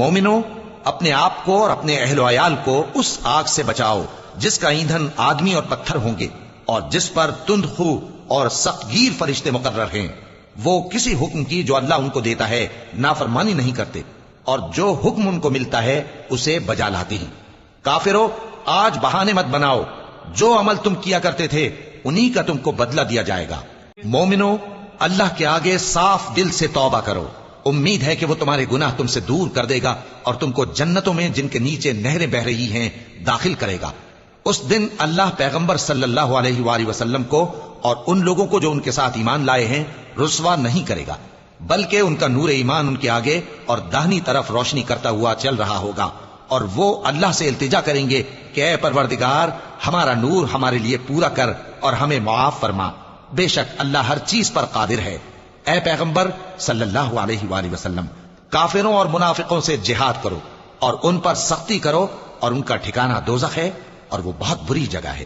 مومنو، اپنے آپ کو اور اپنے اہل و عیال کو اس آگ سے بچاؤ جس کا ایندھن آدمی اور پتھر ہوں گے، اور جس پر تند خو اور سخت گیر فرشتے مقرر ہیں۔ وہ کسی حکم کی جو اللہ ان کو دیتا ہے نافرمانی نہیں کرتے، اور جو حکم ان کو ملتا ہے اسے بجا لاتے ہیں۔ کافرو، آج بہانے مت بناؤ، جو عمل تم کیا کرتے تھے انہی کا تم کو بدلہ دیا جائے گا۔ مومنو، اللہ کے آگے صاف دل سے توبہ کرو، امید ہے کہ وہ تمہارے گناہ تم سے دور کر دے گا اور تم کو جنتوں میں جن کے نیچے نہریں بہ رہی ہیں داخل کرے گا۔ اس دن اللہ پیغمبر صلی اللہ علیہ وآلہ وسلم کو اور ان لوگوں کو جو ان کے ساتھ ایمان لائے ہیں رسوا نہیں کرے گا، بلکہ ان کا نور ایمان ان کے آگے اور داہنی طرف روشنی کرتا ہوا چل رہا ہوگا، اور وہ اللہ سے التجا کریں گے کہ اے پروردگار، ہمارا نور ہمارے لیے پورا کر اور ہمیں معاف فرما، بے شک اللہ ہر چیز پر قادر ہے۔ اے پیغمبر صلی اللہ علیہ وآلہ وسلم، کافروں اور منافقوں سے جہاد کرو اور ان پر سختی کرو، اور ان کا ٹھکانہ دوزخ ہے اور وہ بہت بری جگہ ہے۔